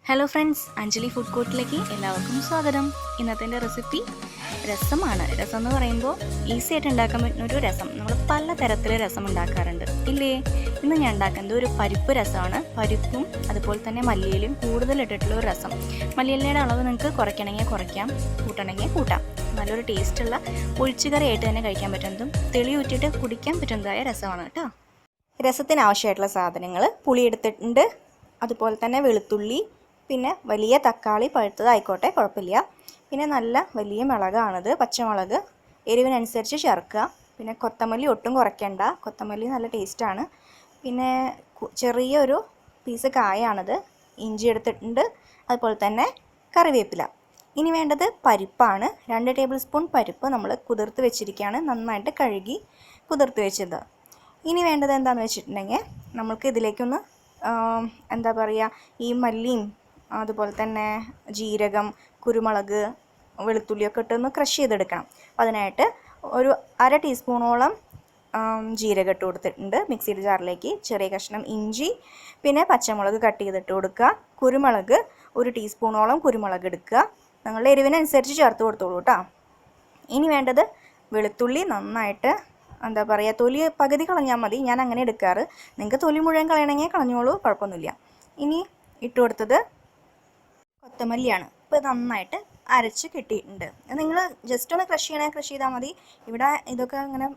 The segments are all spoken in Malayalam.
ഹലോ ഫ്രണ്ട്സ്, അഞ്ജലി ഫുഡ് കോർട്ടിലേക്ക് എല്ലാവർക്കും സ്വാഗതം. ഇന്നത്തെ എൻ്റെ റെസിപ്പി രസമാണ്. രസം എന്ന് പറയുമ്പോൾ ഈസി ആയിട്ട് ഉണ്ടാക്കാൻ പറ്റുന്ന ഒരു രസം. നമ്മൾ പല തരത്തിൽ രസം ഉണ്ടാക്കാറുണ്ട് ഇല്ലേ? ഇന്ന് ഞാൻ ഉണ്ടാക്കുന്നത് ഒരു പരിപ്പ് രസമാണ്. പരിപ്പും അതുപോലെ തന്നെ മല്ലിയിലും കൂടുതൽ ഇട്ടിട്ടുള്ള ഒരു രസം. മല്ലിയിലയുടെ അളവ് നിങ്ങൾക്ക് കുറയ്ക്കണമെങ്കിൽ കുറയ്ക്കാം, കൂട്ടണമെങ്കിൽ കൂട്ടാം. നല്ലൊരു ടേസ്റ്റുള്ള ഒഴിച്ചുകറിയായിട്ട് തന്നെ കഴിക്കാൻ പറ്റുന്നതും തെളി ഊറ്റിയിട്ട് കുടിക്കാൻ പറ്റുന്നതായ രസമാണ് കേട്ടോ. രസത്തിന് ആവശ്യമായിട്ടുള്ള സാധനങ്ങൾ: പുളി എടുത്തിട്ടുണ്ട്, അതുപോലെ തന്നെ വെളുത്തുള്ളി, പിന്നെ വലിയ തക്കാളി പഴുത്തതായിക്കോട്ടെ കുഴപ്പമില്ല, പിന്നെ നല്ല വലിയ മുളകാണിത്, പച്ചമുളക് എരിവിനനുസരിച്ച് ചേർക്കുക. പിന്നെ കൊത്തമല്ലി ഒട്ടും കുറയ്ക്കണ്ട, കൊത്തമല്ലി നല്ല ടേസ്റ്റാണ്. പിന്നെ ചെറിയൊരു പീസ് കായാണിത്. ഇഞ്ചി എടുത്തിട്ടുണ്ട്, അതുപോലെ തന്നെ കറിവേപ്പില. ഇനി വേണ്ടത് പരിപ്പാണ്. 2 ടേബിൾ സ്പൂൺ പരിപ്പ് നമ്മൾ കുതിർത്ത് വെച്ചിരിക്കുകയാണ്, നന്നായിട്ട് കഴുകി കുതിർത്ത് വെച്ചത്. ഇനി വേണ്ടത് എന്താണെന്ന് വെച്ചിട്ടുണ്ടെങ്കിൽ നമ്മൾക്ക് ഇതിലേക്കൊന്ന് എന്താ പറയുക, ഈ മല്ലിയും അതുപോലെ തന്നെ ജീരകം, കുരുമുളക്, വെളുത്തുള്ളിയൊക്കെ ഇട്ടൊന്ന് ക്രഷ് ചെയ്തെടുക്കണം. അപ്പോൾ അതിനായിട്ട് ഒരു 1/2 ടീസ്പൂണോളം ജീരകം ഇട്ട് കൊടുത്തിട്ടുണ്ട് മിക്സിയുടെ ജാറിലേക്ക്. ചെറിയ കഷ്ണം ഇഞ്ചി, പിന്നെ പച്ചമുളക് കട്ട് ചെയ്തിട്ട് കൊടുക്കുക. കുരുമുളക് 1 ടീസ്പൂണോളം കുരുമുളക് എടുക്കുക. നിങ്ങളുടെ എരിവിനനുസരിച്ച് ചേർത്ത് കൊടുത്തോളൂ കേട്ടോ. ഇനി വേണ്ടത് വെളുത്തുള്ളി നന്നായിട്ട് എന്താ പറയുക, തൊലി പകുതി കളഞ്ഞാൽ മതി, ഞാൻ അങ്ങനെ എടുക്കാറ്. നിങ്ങൾക്ക് തൊലി മുഴുവൻ കളയണമെങ്കിൽ കളഞ്ഞോളൂ, കുഴപ്പമൊന്നുമില്ല. ഇനി ഇട്ട് കൊടുത്തത് കൊത്തമല്ലിയാണ്. ഇപ്പോൾ നന്നായിട്ട് അരച്ച് കിട്ടിയിട്ടുണ്ട്. നിങ്ങൾ ജസ്റ്റ് ഒന്ന് ക്രഷ് ചെയ്താൽ മതി. ഇവിടെ ഇതൊക്കെ അങ്ങനെ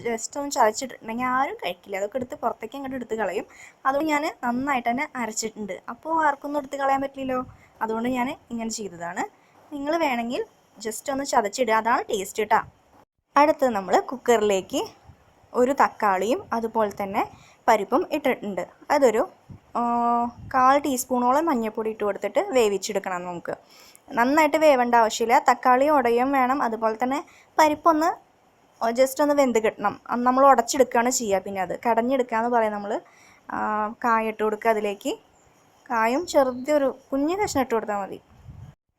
ജസ്റ്റ് ഒന്ന് ചതച്ചിട്ടുണ്ടെങ്കിൽ ആരും കഴിക്കില്ല, അതൊക്കെ എടുത്ത് പുറത്തേക്ക് അങ്ങോട്ട് എടുത്ത് കളയും. അതുകൊണ്ട് ഞാൻ നന്നായിട്ട് തന്നെ അരച്ചിട്ടുണ്ട്. അപ്പോൾ ആർക്കൊന്നും എടുത്ത് കളയാൻ പറ്റില്ലല്ലോ, അതുകൊണ്ട് ഞാൻ ഇങ്ങനെ ചെയ്തതാണ്. നിങ്ങൾ വേണമെങ്കിൽ ജസ്റ്റ് ഒന്ന് ചതച്ചിടുക, അതാണ് ടേസ്റ്റ് കേട്ടോ. അടുത്തത് നമ്മൾ കുക്കറിലേക്ക് ഒരു തക്കാളിയും അതുപോലെ തന്നെ പരിപ്പും ഇട്ടിട്ടുണ്ട്. അതൊരു 1/4 ടീസ്പൂണോളം മഞ്ഞൾപ്പൊടി ഇട്ട് കൊടുത്തിട്ട് വേവിച്ചെടുക്കണം. നമുക്ക് നന്നായിട്ട് വേവേണ്ട ആവശ്യമില്ല, തക്കാളി ഉടയും വേണം, അതുപോലെ തന്നെ പരിപ്പൊന്ന് ജസ്റ്റ് ഒന്ന് വെന്ത് കിട്ടണം. നമ്മൾ ഉടച്ചെടുക്കുകയാണ് ചെയ്യുക. പിന്നെ അത് കടഞ്ഞെടുക്കുക എന്ന് പറയാം നമ്മൾ. കായ ഇട്ട് കൊടുക്കുക അതിലേക്ക്. കായും ചെറുതൊരു കുഞ്ഞു കഷ്ണം ഇട്ട് കൊടുത്താൽ മതി.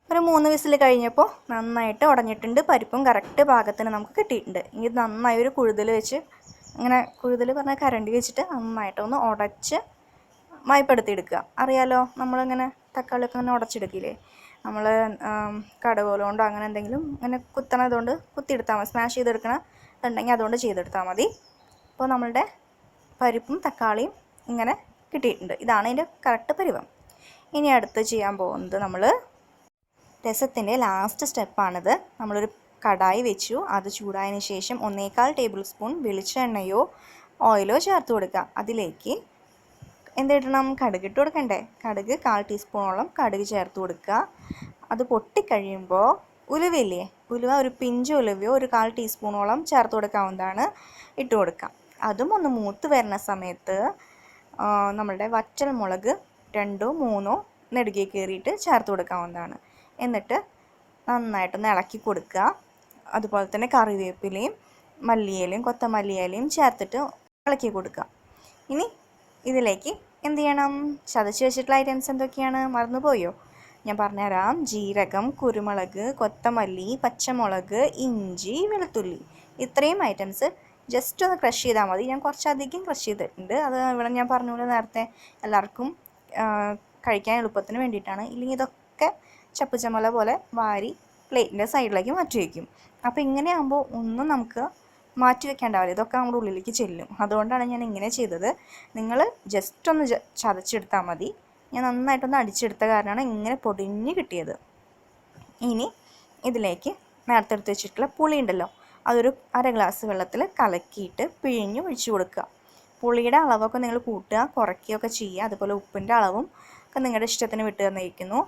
ഒരു 3 വിസിൽ കഴിഞ്ഞപ്പോൾ നന്നായിട്ട് ഉടഞ്ഞിട്ടുണ്ട്. പരിപ്പും കറക്റ്റ് പാകത്തിന് നമുക്ക് കിട്ടിയിട്ടുണ്ട്. ഇനി നന്നായി ഒരു കുഴുതൽ വെച്ച്, അങ്ങനെ കുഴുതൽ പറഞ്ഞാൽ കരണ്ടി വെച്ചിട്ട് നന്നായിട്ടൊന്ന് ഉടച്ച് മയപ്പെടുത്തിയെടുക്കുക. അറിയാലോ, നമ്മളിങ്ങനെ തക്കാളിയൊക്കെ അങ്ങനെ ഉടച്ചെടുക്കില്ലേ, നമ്മൾ കടകോല കൊണ്ടോ അങ്ങനെ എന്തെങ്കിലും ഇങ്ങനെ കുത്തണതുകൊണ്ട് കുത്തിയെടുത്താൽ മതി. സ്മാഷ് ചെയ്തെടുക്കണം എന്നുണ്ടെങ്കിൽ അതുകൊണ്ട് ചെയ്തെടുത്താൽ മതി. അപ്പോൾ നമ്മളുടെ പരിപ്പും തക്കാളിയും ഇങ്ങനെ കിട്ടിയിട്ടുണ്ട്. ഇതാണ് ഇതിൻ്റെ കറക്റ്റ് പരുവം. ഇനി അടുത്ത് ചെയ്യാൻ പോകുന്നത് നമ്മൾ രസത്തിൻ്റെ ലാസ്റ്റ് സ്റ്റെപ്പാണിത്. നമ്മളൊരു കടായി വെച്ചു, അത് ചൂടായതിന് ശേഷം 1/4 ടേബിൾ സ്പൂൺ വെളിച്ചെണ്ണയോ ഓയിലോ ചേർത്ത് കൊടുക്കുക. അതിലേക്ക് എന്തിടണം? കടുക് ഇട്ട് കൊടുക്കണ്ടേ. കടുക് 1/4 ടീസ്പൂണോളം കടുക് ചേർത്ത് കൊടുക്കുക. അത് പൊട്ടിക്കഴിയുമ്പോൾ ഉലുവയില്ലേ, ഉലുവ ഒരു പിഞ്ച് ഉലുവയോ ഒരു 1/4 ടീസ്പൂണോളം ചേർത്ത് കൊടുക്കാവുന്നതാണ്, ഇട്ട് കൊടുക്കുക. അതും ഒന്ന് മൂത്ത് വരുന്ന സമയത്ത് നമ്മളുടെ വറ്റൽ മുളക് 2 3 നെടുകെ കീറിയിട്ട് ചേർത്ത് കൊടുക്കാവുന്നതാണ്. എന്നിട്ട് നന്നായിട്ടൊന്ന് ഇളക്കി കൊടുക്കുക. അതുപോലെ തന്നെ കറിവേപ്പിലയും മല്ലിയിലയും കൊത്തമല്ലിയിലയും ചേർത്തിട്ട് ഇളക്കി കൊടുക്കുക. ഇനി ഇതിലേക്ക് എന്ത് ചെയ്യണം? ചതച്ച് വെച്ചിട്ടുള്ള ഐറ്റംസ് എന്തൊക്കെയാണ്? മറന്നുപോയോ? ഞാൻ പറഞ്ഞുതരാം. ജീരകം, കുരുമുളക്, കൊത്തമല്ലി, പച്ചമുളക്, ഇഞ്ചി, വെളുത്തുള്ളി, ഇത്രയും ഐറ്റംസ് ജസ്റ്റ് ഒന്ന് ക്രഷ് ചെയ്താൽ മതി. ഞാൻ കുറച്ചധികം ക്രഷ് ചെയ്തിട്ടുണ്ട്. അത് ഇവിടെ ഞാൻ പറഞ്ഞ നേരത്തെ എല്ലാവർക്കും കഴിക്കാൻ എളുപ്പത്തിന് വേണ്ടിയിട്ടാണ്. ഇല്ലെങ്കിൽ ഇതൊക്കെ ചപ്പുചമ്മല പോലെ വാരി പ്ലേറ്റിൻ്റെ സൈഡിലേക്ക് മാറ്റി വയ്ക്കും. അപ്പോൾ ഇങ്ങനെ ആകുമ്പോൾ ഒന്നും നമുക്ക് മാറ്റി വെക്കേണ്ടാവില്ല, ഇതൊക്കെ നമ്മുടെ ഉള്ളിലേക്ക് ചെല്ലും. അതുകൊണ്ടാണ് ഞാൻ ഇങ്ങനെ ചെയ്തത്. നിങ്ങൾ ജസ്റ്റ് ഒന്ന് ചതച്ചെടുത്താൽ മതി. ഞാൻ നന്നായിട്ടൊന്ന് അടിച്ചെടുത്ത കാരണമാണ് ഇങ്ങനെ പൊടിഞ്ഞ് കിട്ടിയത്. ഇനി ഇതിലേക്ക് നേരത്തെ എടുത്ത് വെച്ചിട്ടുള്ള പുളി ഉണ്ടല്ലോ, അതൊരു 1/2 ഗ്ലാസ് വെള്ളത്തിൽ കലക്കിയിട്ട് പിഴിഞ്ഞ് ഒഴിച്ച് കൊടുക്കുക. പുളിയുടെ അളവൊക്കെ നിങ്ങൾ കൂട്ടുക കുറയ്ക്കുകയൊക്കെ ചെയ്യുക. അതുപോലെ ഉപ്പിൻ്റെ അളവും ഒക്കെ നിങ്ങളുടെ ഇഷ്ടത്തിന് വിട്ട് തന്നിരിക്കുന്നു.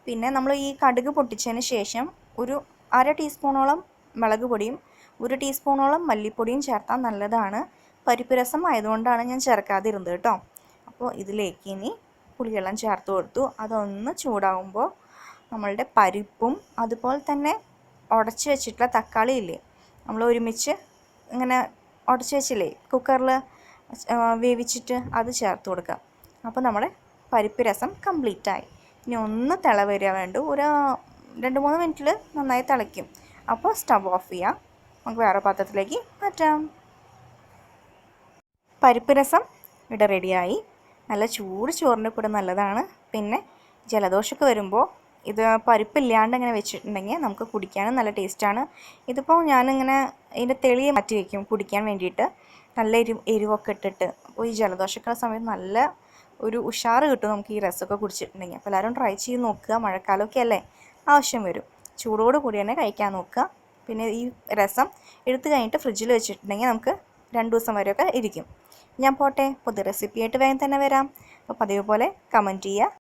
പിന്നെ നമ്മൾ ഈ കടുക് പൊട്ടിച്ചതിന് ശേഷം ഒരു 1/2 ടീസ്പൂണോളം മുളക് പൊടിയും 1 ടീസ്പൂണോളം മല്ലിപ്പൊടിയും ചേർത്താൽ നല്ലതാണ്. പരിപ്പ് രസം ആയതുകൊണ്ടാണ് ഞാൻ ചേർക്കാതിരുന്നത് കേട്ടോ. അപ്പോൾ ഇതിലേക്ക് ഇനി പുളിവെള്ളം ചേർത്ത് കൊടുത്തു. അതൊന്ന് ചൂടാവുമ്പോൾ നമ്മളുടെ പരിപ്പും അതുപോലെ തന്നെ ഉടച്ച് വെച്ചിട്ടുള്ള തക്കാളി ഇല്ലേ, നമ്മൾ ഒരുമിച്ച് ഇങ്ങനെ ഉടച്ച് വെച്ചില്ലേ കുക്കറിൽ വേവിച്ചിട്ട്, അത് ചേർത്ത് കൊടുക്കുക. അപ്പോൾ നമ്മുടെ പരിപ്പ് രസം കംപ്ലീറ്റായി. ഇനി ഒന്ന് വരിക വേണ്ടു. ഒരു 2-3 മിനിറ്റിൽ നന്നായി തിളയ്ക്കും. അപ്പോൾ സ്റ്റവ് ഓഫ് ചെയ്യാം, നമുക്ക് വേറെ പാത്രത്തിലേക്ക് മാറ്റാം. പരിപ്പ് രസം ഇവിടെ റെഡിയായി. നല്ല ചൂട് ചോറിൻ്റെ കൂടെ നല്ലതാണ്. പിന്നെ ജലദോഷമൊക്കെ വരുമ്പോൾ ഇത് പരിപ്പില്ലാണ്ട് ഇങ്ങനെ വെച്ചിട്ടുണ്ടെങ്കിൽ നമുക്ക് കുടിക്കാനും നല്ല ടേസ്റ്റാണ്. ഇതിപ്പോൾ ഞാനിങ്ങനെ ഇതിൻ്റെ തെളിയെ മാറ്റി വയ്ക്കും കുടിക്കാൻ വേണ്ടിയിട്ട്, നല്ല എരിവൊക്കെ ഇട്ടിട്ട്. അപ്പോൾ ഈ ജലദോഷമൊക്കെ സമയത്ത് നല്ല ഒരു ഉഷാറ് കിട്ടും നമുക്ക് ഈ രസമൊക്കെ കുടിച്ചിട്ടുണ്ടെങ്കിൽ. അപ്പോൾ എല്ലാവരും ട്രൈ ചെയ്ത് നോക്കുക. മഴക്കാലമൊക്കെ അല്ലേ, ആവശ്യം വരും. ചൂടോട് കൂടി തന്നെ കഴിക്കാൻ നോക്കുക. പിന്നെ ഈ രസം എടുത്തു കഴിഞ്ഞിട്ട് ഫ്രിഡ്ജിൽ വെച്ചിട്ടുണ്ടെങ്കിൽ നമുക്ക് 2 ദിവസം വരെയൊക്കെ ഇരിക്കും. ഞാൻ പോട്ടെ, പുതിയ റെസിപ്പിയായിട്ട് വേഗം തന്നെ വരാം. അപ്പോൾ പതിവ് പോലെ കമൻറ്റ് ചെയ്യുക.